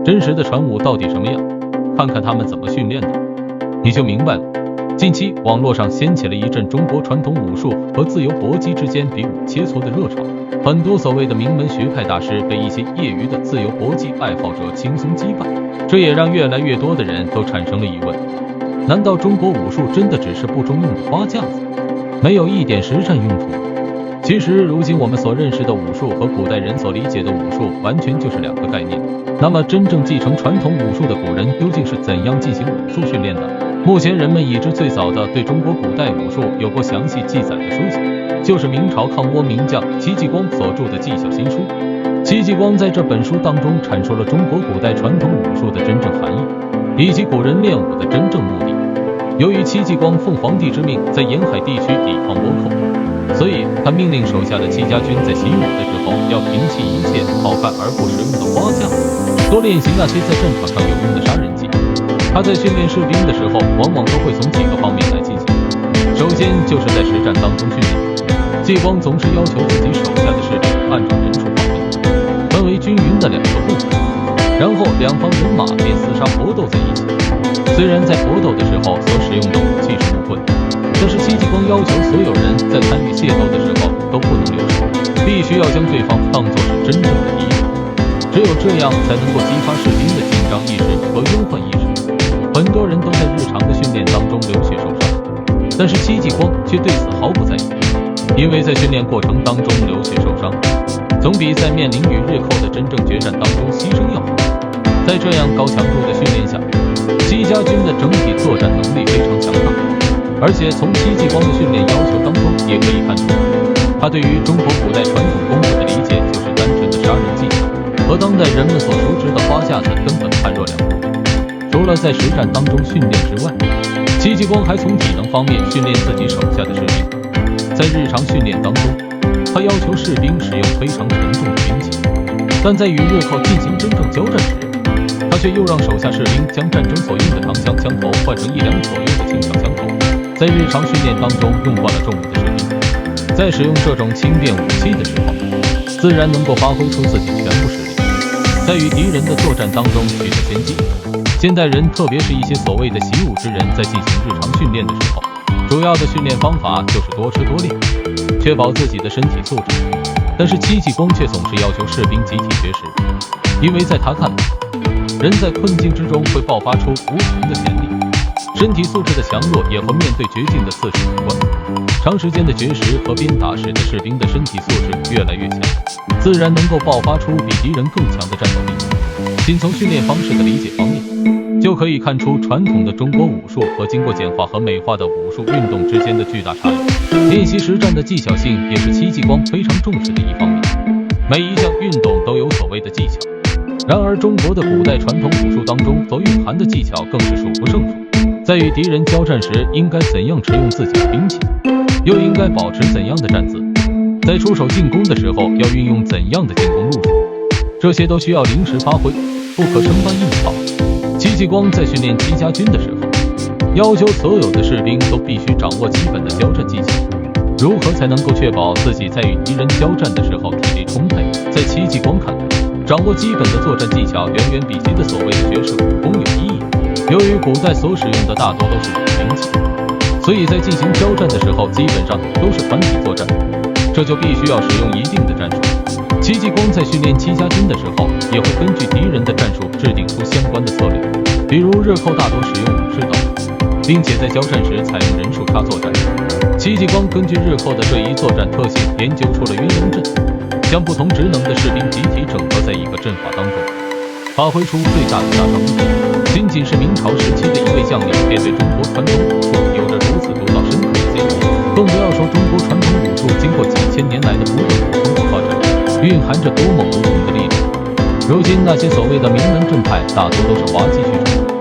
真实的传武到底什么样？看看他们怎么训练的，你就明白了。近期网络上掀起了一阵中国传统武术和自由搏击之间比武切磋的热潮，很多所谓的名门学派大师被一些业余的自由搏击爱好者轻松击败，这也让越来越多的人都产生了疑问：难道中国武术真的只是不中用的花架子，没有一点实战用途？其实如今我们所认识的武术和古代人所理解的武术完全就是两个概念。那么真正继承传统武术的古人究竟是怎样进行武术训练的？目前人们已知最早的对中国古代武术有过详细记载的书籍，就是明朝抗倭名将戚继光所著的《技巧新书》。戚继光在这本书当中阐述了中国古代传统武术的真正含义，以及古人练武的真正目的。由于戚继光奉皇帝之命在沿海地区抵抗倭寇，所以他命令手下的戚家军在习武的时候要摒弃一切好看而不实用的花架子，多练习那些在战场上有用的杀人技。他在训练士兵的时候往往都会从几个方面来进行。首先就是在实战当中训练，继光总是要求自己手下的士兵按照人数划分，分为均匀的两个部分，然后两方人马便厮杀搏斗在一起。虽然在搏斗的时候所使用的武器是木棍，但是戚继光要求所有人在参与械斗的时候都不能留手，必须要将对方当作是真正的敌人，只有这样才能够激发士兵的紧张意识和忧患意识。很多人都在日常的训练当中流血受伤，但是戚继光却对此毫不在意，因为在训练过程当中流血受伤，总比在面临与日寇的真正决战当中牺牲要好。在这样高强度的训练下，戚家军的整体作战能力非常强大，而且从戚继光的训练要求当中也可以看出，他对于中国古代传统功夫的理解就是单纯的杀人技巧，和当代人们所熟知的花架子根本判若两人。除了在实战当中训练之外，戚继光还从体能方面训练自己手下的士兵。在日常训练当中，他要求士兵使用非常沉重的兵器，但在与日寇进行真正交战时，他却又让手下士兵将战争所用的长枪枪头换成1两左右的轻枪枪头。在日常训练当中用惯了重武的士兵，在使用这种轻便武器的时候，自然能够发挥出自己全部实力，在与敌人的作战当中取得先机。现代人，特别是一些所谓的习武之人，在进行日常训练的时候，主要的训练方法就是多吃多练，确保自己的身体素质。但是戚继光却总是要求士兵集体绝食，因为在他看来，人在困境之中会爆发出无穷的潜力，身体素质的强弱也和面对绝境的次数有关。长时间的绝食和鞭打使得士兵的身体素质越来越强，自然能够爆发出比敌人更强的战斗力。仅从训练方式的理解方面，就可以看出传统的中国武术和经过简化和美化的武术运动之间的巨大差异。练习实战的技巧性也是戚继光非常重视的一方面，每一项运动都有所谓的技巧。然而中国的古代传统武术当中所蕴含的技巧更是数不胜数，在与敌人交战时应该怎样持用自己的兵器，又应该保持怎样的站姿，在出手进攻的时候要运用怎样的进攻路数，这些都需要临时发挥，不可生搬硬套。戚继光在训练戚家军的时候，要求所有的士兵都必须掌握基本的交战技巧。如何才能够确保自己在与敌人交战的时候体力充沛？在戚继光看来，掌握基本的作战技巧远远比其的所谓的绝世武功有意义。由于古代所使用的大多都是武兵器，所以在进行交战的时候基本上都是团体作战，这就必须要使用一定的战术。戚继光在训练戚家军的时候，也会根据敌人的战术制定出相关的策略，比如日寇大多使用武士刀，并且在交战时采用人数差作战。戚继光根据日寇的这一作战特性，研究出了鸳鸯阵，将不同职能的士兵集体整合在一个阵法当中，发挥出最大的杀伤力。仅仅是明朝时期的一位将领，便对中国传统武术有着如此独到深刻的见解，更不要说中国传统武术经过几千年来的不断补充和发展，蕴含着多么无穷的力量。如今那些所谓的名门正派，大多都是滑稽剧场。